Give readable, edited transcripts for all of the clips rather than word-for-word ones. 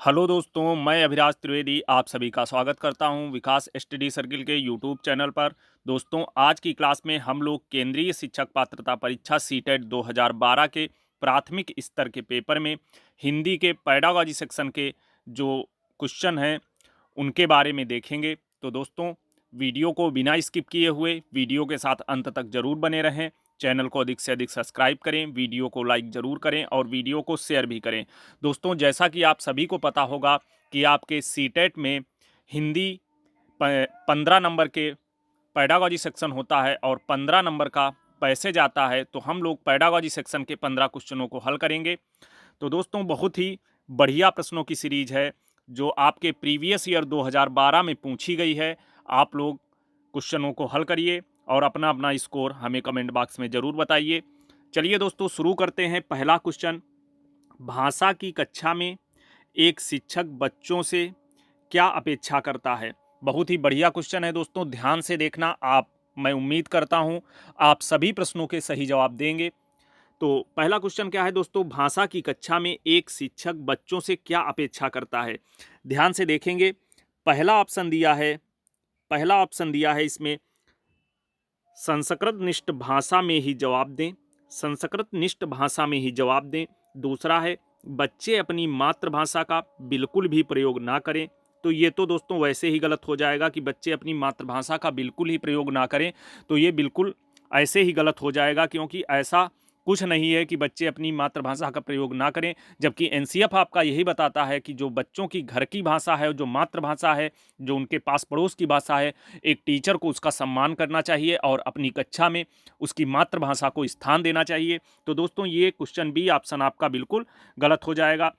Hello दोस्तों, मैं अभिराज त्रिवेदी आप सभी का स्वागत करता हूं विकास स्टडी सर्किल के यूट्यूब चैनल पर। दोस्तों, आज की क्लास में हम लोग केंद्रीय शिक्षक पात्रता परीक्षा सीटेट 2012 के प्राथमिक स्तर के पेपर में हिंदी के पेडागॉजी सेक्शन के जो क्वेश्चन हैं उनके बारे में देखेंगे। तो दोस्तों, वीडियो को बिना स्किप किए हुए वीडियो के साथ अंत तक जरूर बने रहें। चैनल को अधिक से अधिक सब्सक्राइब करें, वीडियो को लाइक ज़रूर करें और वीडियो को शेयर भी करें। दोस्तों, जैसा कि आप सभी को पता होगा कि आपके सीटेट में हिंदी 15 नंबर के पेडागॉजी सेक्शन होता है और 15 नंबर का पैसेज आता है। तो हम लोग पेडागॉजी सेक्शन के 15 क्वेश्चनों को हल करेंगे। तो दोस्तों, बहुत ही बढ़िया प्रश्नों की सीरीज है जो आपके प्रीवियस ईयर 2012 में पूछी गई है। आप लोग क्वेश्चनों को हल करिए और अपना अपना स्कोर हमें कमेंट बॉक्स में ज़रूर बताइए। चलिए दोस्तों, शुरू करते हैं। पहला क्वेश्चन, भाषा की कक्षा में एक शिक्षक बच्चों से क्या अपेक्षा करता है। बहुत ही बढ़िया क्वेश्चन है दोस्तों, ध्यान से देखना आप। मैं उम्मीद करता हूं आप सभी प्रश्नों के सही जवाब देंगे। तो पहला क्वेश्चन क्या है दोस्तों, भाषा की कक्षा में एक शिक्षक बच्चों से क्या अपेक्षा करता है। ध्यान से देखेंगे, पहला ऑप्शन दिया है, पहला ऑप्शन दिया है इसमें संस्कृत निष्ठ भाषा में ही जवाब दें, संस्कृत निष्ठ भाषा में ही जवाब दें। दूसरा है बच्चे अपनी मातृभाषा का बिल्कुल भी प्रयोग ना करें। तो ये तो दोस्तों वैसे ही गलत हो जाएगा कि बच्चे अपनी मातृभाषा का बिल्कुल ही प्रयोग ना करें। तो ये बिल्कुल ऐसे ही गलत हो जाएगा, क्योंकि ऐसा कुछ नहीं है कि बच्चे अपनी मातृभाषा का प्रयोग ना करें। जबकि एनसीएफ आपका यही बताता है कि जो बच्चों की घर की भाषा है, जो मातृभाषा है, जो उनके पास पड़ोस की भाषा है, एक टीचर को उसका सम्मान करना चाहिए और अपनी कक्षा में उसकी मातृभाषा को स्थान देना चाहिए। तो दोस्तों, ये क्वेश्चन बी ऑप्शन आपका बिल्कुल गलत हो जाएगा।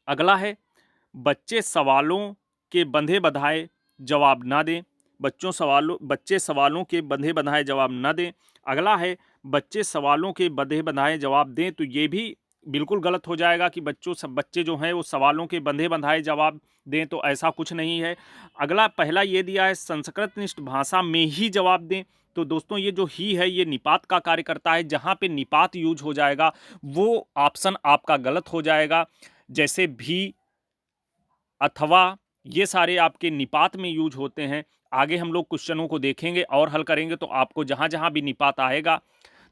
अगला है बच्चे सवालों के बंधे बधाए जवाब ना दें। बच्चे सवालों के बंधे बधाए जवाब ना दें। अगला है बच्चे सवालों के बंधे बधाए जवाब दें। तो ये भी बिल्कुल गलत हो जाएगा कि बच्चे जो हैं वो सवालों के बंधे बंधाए जवाब दें। तो ऐसा कुछ नहीं है। अगला पहला ये दिया है संस्कृत निष्ठ भाषा में ही जवाब दें। तो दोस्तों, ये जो ही है ये निपात का कार्य करता है। जहाँ पे निपात यूज हो जाएगा वो ऑप्शन आपका गलत हो जाएगा। जैसे भी, अथवा, ये सारे आपके निपात में यूज होते हैं। आगे हम लोग क्वेश्चनों को देखेंगे और हल करेंगे तो आपको जहाँ जहाँ भी निपात आएगा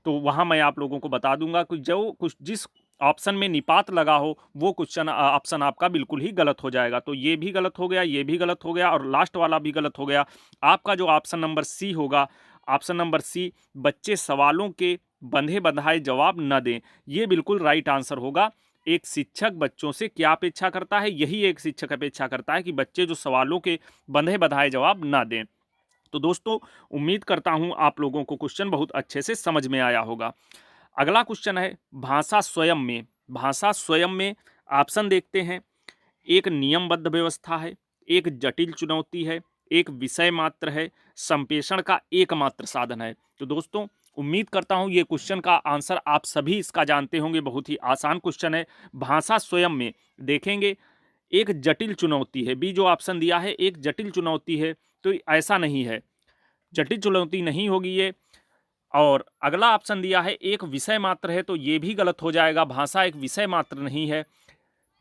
तो वहाँ मैं आप लोगों को बता दूंगा कि जो कुछ जिस ऑप्शन में निपात लगा हो वो क्वेश्चन ऑप्शन आपका बिल्कुल ही गलत हो जाएगा। तो ये भी गलत हो गया, ये भी गलत हो गया और लास्ट वाला भी गलत हो गया। आपका जो ऑप्शन नंबर सी होगा, ऑप्शन नंबर सी, बच्चे सवालों के बंधे बंधाए जवाब न दें, ये बिल्कुल राइट आंसर होगा। एक शिक्षक बच्चों से क्या अपेक्षा करता है, यही एक शिक्षक अपेक्षा करता है कि बच्चे जो सवालों के बंधे बंधाए जवाब ना दें। तो दोस्तों, उम्मीद करता हूं आप लोगों को क्वेश्चन बहुत अच्छे से समझ में आया होगा। अगला क्वेश्चन है भाषा स्वयं में। भाषा स्वयं में ऑप्शन देखते हैं। एक नियमबद्ध व्यवस्था है, एक जटिल चुनौती है, एक विषय मात्र है, संप्रेषण का एकमात्र साधन है। तो दोस्तों, उम्मीद करता हूं ये क्वेश्चन का आंसर आप सभी इसका जानते होंगे। बहुत ही आसान क्वेश्चन है। भाषा स्वयं में देखेंगे, एक जटिल चुनौती है। बी जो ऑप्शन दिया है एक जटिल चुनौती है, तो ऐसा नहीं है, जटिल चुनौती नहीं होगी ये। और अगला ऑप्शन दिया है एक विषय मात्र है, तो ये भी गलत हो जाएगा। भाषा एक विषय मात्र नहीं है।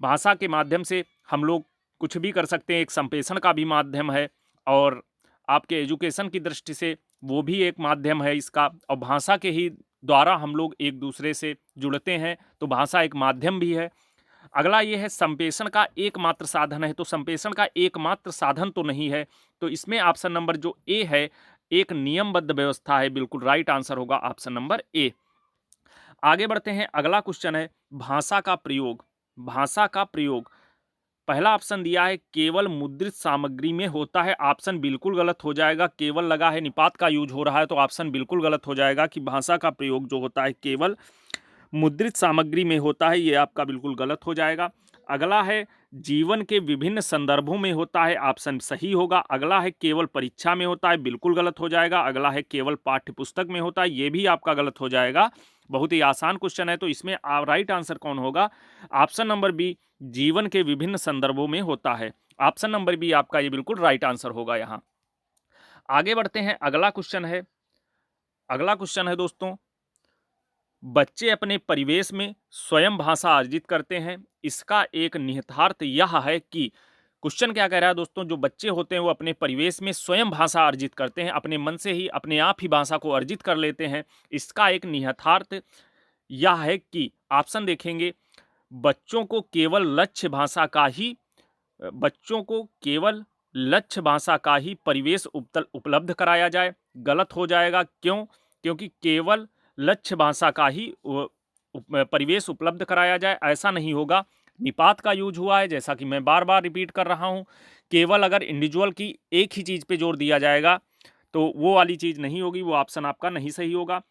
भाषा के माध्यम से हम लोग कुछ भी कर सकते हैं, एक संप्रेषण का भी माध्यम है और आपके एजुकेशन की दृष्टि से वो भी एक माध्यम है इसका। और भाषा के ही द्वारा हम लोग एक दूसरे से जुड़ते हैं, तो भाषा एक माध्यम भी है। अगला ये है संप्रेषण का एकमात्र साधन है, तो संप्रेषण का एकमात्र साधन तो नहीं है। तो इसमें ऑप्शन नंबर जो ए है, एक नियमबद्ध व्यवस्था है, बिल्कुल राइट आंसर होगा ऑप्शन नंबर ए। आगे बढ़ते हैं। अगला क्वेश्चन है भाषा का प्रयोग। भाषा का प्रयोग, पहला ऑप्शन दिया है केवल मुद्रित सामग्री में होता है, ऑप्शन बिल्कुल गलत हो जाएगा। केवल लगा है, निपात का यूज हो रहा है, तो ऑप्शन बिल्कुल गलत हो जाएगा कि भाषा का प्रयोग जो होता है केवल मुद्रित सामग्री में होता है, ये आपका बिल्कुल गलत हो जाएगा। अगला है जीवन के विभिन्न संदर्भों में होता है, ऑप्शन सही होगा। अगला है केवल परीक्षा में होता है, बिल्कुल गलत हो जाएगा। अगला है केवल पाठ्य पुस्तक में होता है, ये भी आपका गलत हो जाएगा। बहुत ही आसान क्वेश्चन है, तो इसमें राइट आंसर कौन होगा, ऑप्शन नंबर बी, जीवन के विभिन्न संदर्भों में होता है। ऑप्शन नंबर बी आपका ये बिल्कुल राइट आंसर होगा यहाँ। आगे बढ़ते हैं। अगला क्वेश्चन है, अगला क्वेश्चन है दोस्तों, बच्चे अपने परिवेश में स्वयं भाषा अर्जित करते हैं। इसका एक निहितार्थ यह है कि क्वेश्चन क्या कह रहा है दोस्तों, जो बच्चे होते हैं वो अपने परिवेश में स्वयं भाषा अर्जित करते हैं, अपने मन से ही अपने आप ही भाषा को अर्जित कर लेते हैं। इसका एक निहितार्थ यह है कि ऑप्शन देखेंगे, बच्चों को केवल लक्ष्य भाषा का ही बच्चों को केवल लक्ष्य भाषा का ही परिवेश उपलब्ध कराया जाए। गलत हो जाएगा, क्यों? क्योंकि केवल लक्ष्य भाषा का ही परिवेश उपलब्ध कराया जाए, ऐसा नहीं होगा। निपात का यूज हुआ है, जैसा कि मैं बार बार रिपीट कर रहा हूं। केवल अगर इंडिविजुअल की एक ही चीज पे जोर दिया जाएगा तो वो वाली चीज नहीं होगी, वो ऑप्शन आपका नहीं सही होगा।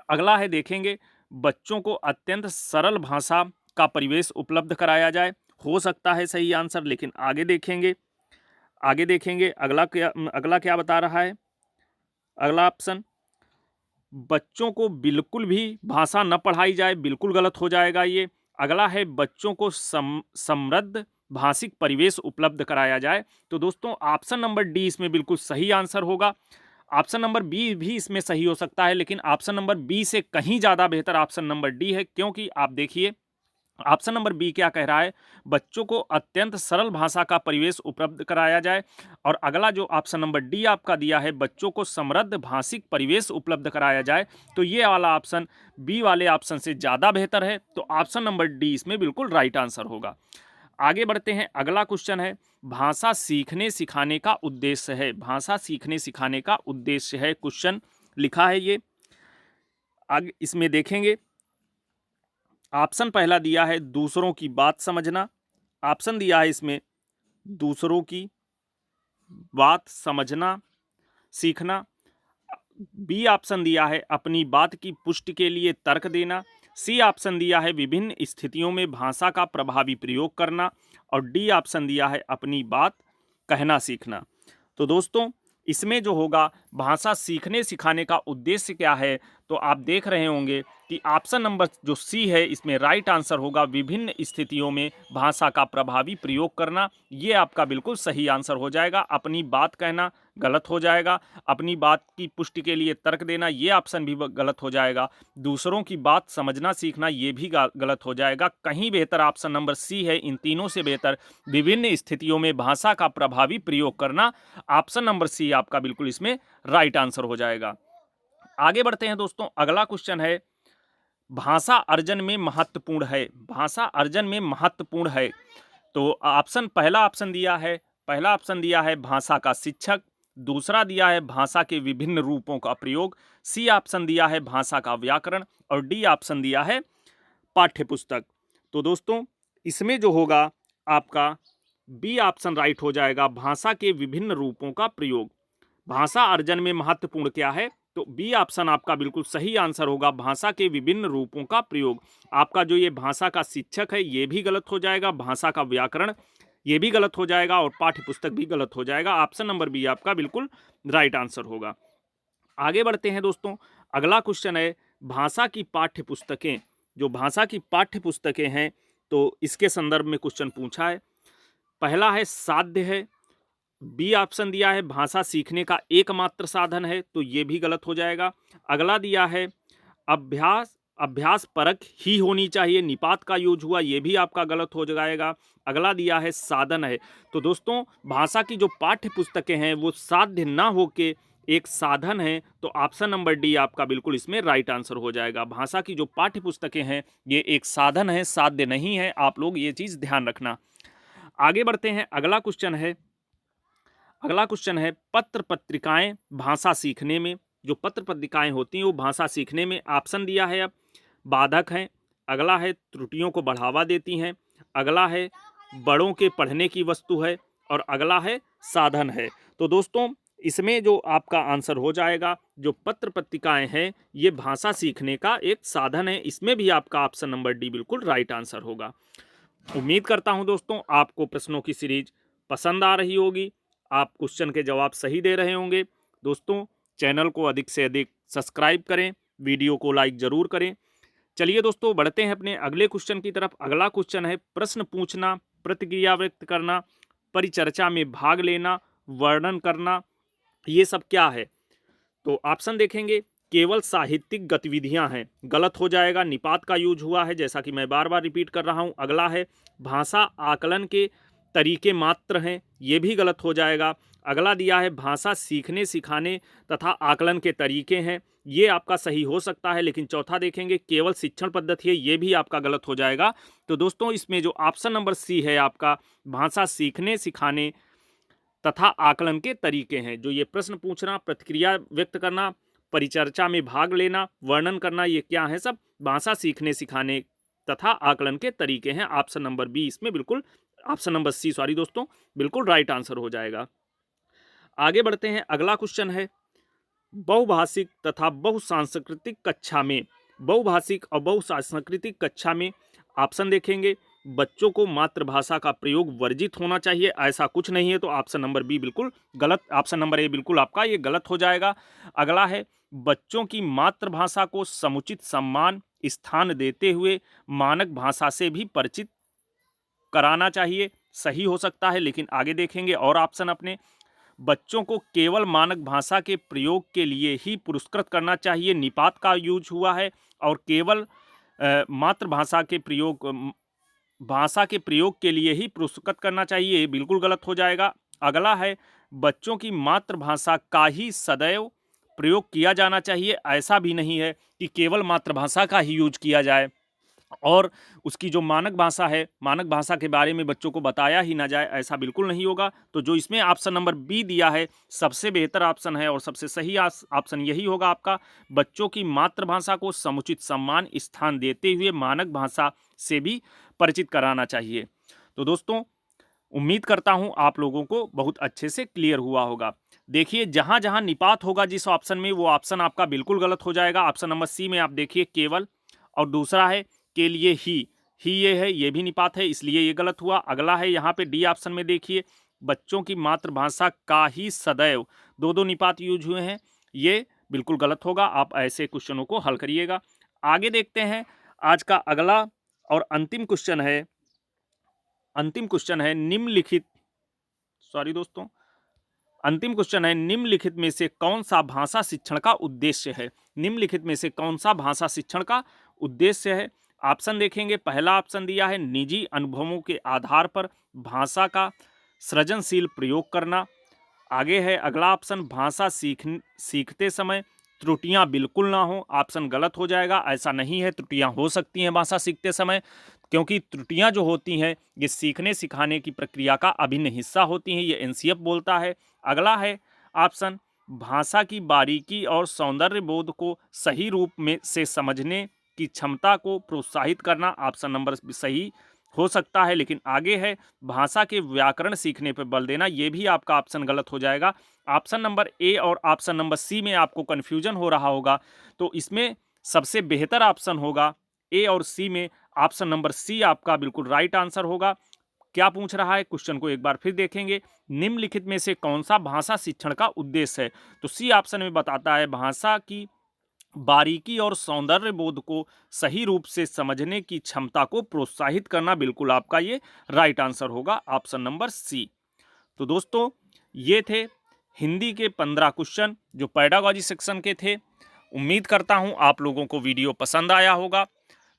अगला है, देखेंगे, बच्चों को अत्यंत सरल भाषा का परिवेश उपलब्ध कराया जाए। हो सकता है सही आंसर, लेकिन आगे देखेंगे अगला क्या बता रहा है। अगला ऑप्शन, बच्चों को बिल्कुल भी भाषा न पढ़ाई जाए, बिल्कुल गलत हो जाएगा ये। अगला है, बच्चों को समृद्ध भाषिक परिवेश उपलब्ध कराया जाए। तो दोस्तों ऑप्शन नंबर डी इसमें बिल्कुल सही आंसर होगा। ऑप्शन नंबर बी भी इसमें सही हो सकता है, लेकिन ऑप्शन नंबर बी से कहीं ज्यादा बेहतर ऑप्शन नंबर डी है, क्योंकि आप देखिए ऑप्शन नंबर बी क्या कह रहा है, बच्चों को अत्यंत सरल भाषा का परिवेश उपलब्ध कराया जाए। और अगला जो ऑप्शन नंबर डी आपका दिया है, बच्चों को समृद्ध भाषिक परिवेश उपलब्ध कराया जाए, तो ये वाला ऑप्शन बी वाले ऑप्शन से ज़्यादा बेहतर है। तो ऑप्शन नंबर डी इसमें बिल्कुल राइट आंसर होगा। आगे बढ़ते हैं, अगला क्वेश्चन है, भाषा सीखने सिखाने का उद्देश्य है। भाषा सीखने सिखाने का उद्देश्य है, क्वेश्चन लिखा है ये। आगे इसमें देखेंगे, ऑप्शन पहला दिया है दूसरों की बात समझना। ऑप्शन दिया है इसमें दूसरों की बात समझना सीखना। बी ऑप्शन दिया है अपनी बात की पुष्टि के लिए तर्क देना। सी ऑप्शन दिया है विभिन्न स्थितियों में भाषा का प्रभावी प्रयोग करना। और डी ऑप्शन दिया है अपनी बात कहना सीखना। तो दोस्तों इसमें जो होगा, भाषा सीखने सिखाने का उद्देश्य क्या है, तो आप देख रहे होंगे कि ऑप्शन नंबर जो सी है इसमें राइट आंसर होगा, विभिन्न स्थितियों में भाषा का प्रभावी प्रयोग करना। ये आपका बिल्कुल सही आंसर हो जाएगा। अपनी बात कहना गलत हो जाएगा। अपनी बात की पुष्टि के लिए तर्क देना, ये ऑप्शन भी गलत हो जाएगा। दूसरों की बात समझना सीखना, ये भी गलत हो जाएगा। कहीं बेहतर ऑप्शन नंबर सी है, इन तीनों से बेहतर विभिन्न स्थितियों में भाषा का प्रभावी प्रयोग करना। ऑप्शन नंबर सी आपका बिल्कुल इसमें राइट आंसर हो जाएगा। आगे बढ़ते हैं दोस्तों, अगला क्वेश्चन है, भाषा अर्जन में महत्वपूर्ण है। भाषा अर्जन में महत्वपूर्ण है, तो पहला ऑप्शन दिया है भाषा का शिक्षक। दूसरा दिया है भाषा के विभिन्न रूपों का प्रयोग। सी ऑप्शन दिया है भाषा का व्याकरण। और डी ऑप्शन दिया है पाठ्यपुस्तक। तो दोस्तों इसमें जो होगा आपका बी ऑप्शन राइट हो जाएगा, भाषा के विभिन्न रूपों का प्रयोग। भाषा अर्जन में महत्वपूर्ण क्या है, तो बी ऑप्शन आपका बिल्कुल सही आंसर होगा, भाषा के विभिन्न रूपों का प्रयोग। आपका जो ये भाषा का शिक्षक है ये भी गलत हो जाएगा, भाषा का व्याकरण ये भी गलत हो जाएगा, और पाठ्य पुस्तक भी गलत हो जाएगा। ऑप्शन नंबर बी आपका बिल्कुल राइट आंसर होगा। आगे बढ़ते हैं दोस्तों, अगला क्वेश्चन है, भाषा की पाठ्य पुस्तकें। जो भाषा की पाठ्य पुस्तकें हैं तो इसके संदर्भ में क्वेश्चन पूछा है। पहला है साध्य है। बी ऑप्शन दिया है भाषा सीखने का एकमात्र साधन है, तो ये भी गलत हो जाएगा। अगला दिया है अभ्यास परक ही होनी चाहिए, निपात का यूज हुआ, ये भी आपका गलत हो जाएगा। अगला दिया है साधन है। तो दोस्तों भाषा की जो पाठ्य पुस्तकें हैं वो साध्य ना होके एक साधन है, तो ऑप्शन नंबर डी आपका बिल्कुल इसमें राइट आंसर हो जाएगा। भाषा की जो पाठ्य पुस्तकें हैं ये एक साधन है, साध्य नहीं है। आप लोग ये चीज ध्यान रखना। आगे बढ़ते हैं, अगला क्वेश्चन है पत्र पत्रिकाएं भाषा सीखने में। जो पत्र पत्रिकाएं होती हैं वो भाषा सीखने में, ऑप्शन दिया है अब बाधक हैं। अगला है त्रुटियों को बढ़ावा देती हैं। अगला है बड़ों के पढ़ने की वस्तु है। और अगला है साधन है। तो दोस्तों इसमें जो आपका आंसर हो जाएगा, जो पत्र पत्रिकाएं हैं ये भाषा सीखने का एक साधन है। इसमें भी आपका ऑप्शन नंबर डी बिल्कुल राइट आंसर होगा। उम्मीद करता हूं दोस्तों आपको प्रश्नों की सीरीज पसंद आ रही होगी, आप क्वेश्चन के जवाब सही दे रहे होंगे। दोस्तों चैनल को अधिक से अधिक सब्सक्राइब करें, वीडियो को लाइक जरूर करें। चलिए दोस्तों बढ़ते हैं अपने अगले क्वेश्चन की तरफ। अगला क्वेश्चन है, प्रश्न पूछना, प्रतिक्रिया व्यक्त करना, परिचर्चा में भाग लेना, वर्णन करना, ये सब क्या है। तो ऑप्शन देखेंगे, केवल साहित्यिक गतिविधियां हैं, गलत हो जाएगा। निपात का यूज हुआ है, जैसा कि मैं बार बार रिपीट कर रहा हूं। अगला है भाषा आकलन के तरीके मात्र हैं, ये भी गलत हो जाएगा। अगला दिया है भाषा सीखने सिखाने तथा आकलन के तरीके हैं, ये आपका सही हो सकता है। लेकिन चौथा देखेंगे केवल शिक्षण पद्धति है, ये भी आपका गलत हो जाएगा। तो दोस्तों इसमें जो ऑप्शन नंबर सी है आपका, भाषा सीखने सिखाने तथा आकलन के तरीके हैं। जो ये प्रश्न पूछना, प्रतिक्रिया व्यक्त करना, परिचर्चा में भाग लेना, वर्णन करना, ये क्या है? सब भाषा सीखने सिखाने तथा आकलन के तरीके हैं। ऑप्शन नंबर बी इसमें बिल्कुल, ऑप्शन नंबर सी सॉरी दोस्तों, बिल्कुल राइट आंसर हो जाएगा। आगे बढ़ते हैं। अगला क्वेश्चन है बहुभाषिक तथा बहुसांस्कृतिक कक्षा में, बहुभाषिक और बहुसांस्कृतिक कक्षा में ऑप्शन देखेंगे। बच्चों को मातृभाषा का प्रयोग वर्जित होना चाहिए, ऐसा कुछ नहीं है, तो ऑप्शन नंबर बी बिल्कुल गलत, ऑप्शन नंबर ए बिल्कुल आपका ये गलत हो जाएगा। अगला है बच्चों की मातृभाषा को समुचित सम्मान स्थान देते हुए मानक भाषा से भी परिचित कराना चाहिए, सही हो सकता है। लेकिन आगे देखेंगे और ऑप्शन अपने, बच्चों को केवल मानक भाषा के प्रयोग के लिए ही पुरस्कृत करना चाहिए, निपात का यूज हुआ है। और केवल मातृभाषा के प्रयोग, भाषा के प्रयोग के लिए ही पुरस्कृत करना चाहिए, ये बिल्कुल गलत हो जाएगा। अगला है बच्चों की मातृभाषा का ही सदैव प्रयोग किया जाना चाहिए, ऐसा भी नहीं है कि केवल मातृभाषा का ही यूज किया जाए और उसकी जो मानक भाषा है, मानक भाषा के बारे में बच्चों को बताया ही ना जाए, ऐसा बिल्कुल नहीं होगा। तो जो इसमें ऑप्शन नंबर बी दिया है सबसे बेहतर ऑप्शन है और सबसे सही ऑप्शन यही होगा आपका, बच्चों की मातृभाषा को समुचित सम्मान स्थान देते हुए मानक भाषा से भी परिचित कराना चाहिए। तो दोस्तों उम्मीद करता हूं आप लोगों को बहुत अच्छे से क्लियर हुआ होगा। देखिए जहां जहां निपात होगा जिस ऑप्शन में, वो ऑप्शन आपका बिल्कुल गलत हो जाएगा। ऑप्शन नंबर सी में आप देखिए केवल, और दूसरा है के लिए ही ये है, ये भी निपात है, इसलिए ये गलत हुआ। अगला है यहाँ पे डी ऑप्शन में देखिए बच्चों की मातृभाषा का ही सदैव, दो दो निपात यूज हुए हैं, ये बिल्कुल गलत होगा। आप ऐसे क्वेश्चनों को हल करिएगा। आगे देखते हैं आज का अगला और अंतिम क्वेश्चन है। अंतिम क्वेश्चन है निम्नलिखित, सॉरी दोस्तों, अंतिम क्वेश्चन है निम्नलिखित में से कौन सा भाषा शिक्षण का उद्देश्य है? निम्नलिखित में से कौन सा भाषा शिक्षण का उद्देश्य है? ऑप्शन देखेंगे। पहला ऑप्शन दिया है निजी अनुभवों के आधार पर भाषा का सृजनशील प्रयोग करना। आगे है अगला ऑप्शन भाषा सीखते समय त्रुटियां बिल्कुल ना हो, ऑप्शन गलत हो जाएगा, ऐसा नहीं है, त्रुटियां हो सकती हैं भाषा सीखते समय, क्योंकि त्रुटियां जो होती हैं ये सीखने सिखाने की प्रक्रिया का अभिन्न हिस्सा होती हैं, ये एनसीएफ बोलता है। अगला है ऑप्शन भाषा की बारीकी और सौंदर्य बोध को सही रूप में से समझने की क्षमता को प्रोत्साहित करना, ऑप्शन नंबर सही हो सकता है। लेकिन आगे है भाषा के व्याकरण सीखने पर बल देना, ये भी आपका ऑप्शन गलत हो जाएगा। ऑप्शन नंबर ए और ऑप्शन नंबर सी में आपको कन्फ्यूजन हो रहा होगा, तो इसमें सबसे बेहतर ऑप्शन होगा ए और सी में ऑप्शन नंबर सी आपका बिल्कुल राइट आंसर होगा। क्या पूछ रहा है क्वेश्चन को एक बार फिर देखेंगे, निम्नलिखित में से कौन सा भाषा शिक्षण का उद्देश्य है? तो सी ऑप्शन में बताता है भाषा की बारीकी और सौंदर्य बोध को सही रूप से समझने की क्षमता को प्रोत्साहित करना, बिल्कुल आपका ये राइट आंसर होगा, ऑप्शन नंबर सी। तो दोस्तों ये थे हिंदी के 15 क्वेश्चन जो पेडागॉजी सेक्शन के थे। उम्मीद करता हूं आप लोगों को वीडियो पसंद आया होगा।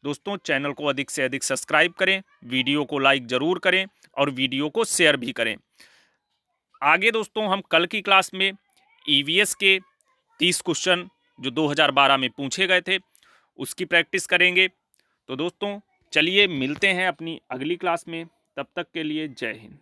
दोस्तों चैनल को अधिक से अधिक सब्सक्राइब करें, वीडियो को लाइक ज़रूर करें और वीडियो को शेयर भी करें। आगे दोस्तों हम कल की क्लास में ईवीएस के 30 क्वेश्चन जो 2012 में पूछे गए थे उसकी प्रैक्टिस करेंगे। तो दोस्तों चलिए मिलते हैं अपनी अगली क्लास में, तब तक के लिए जय हिंद।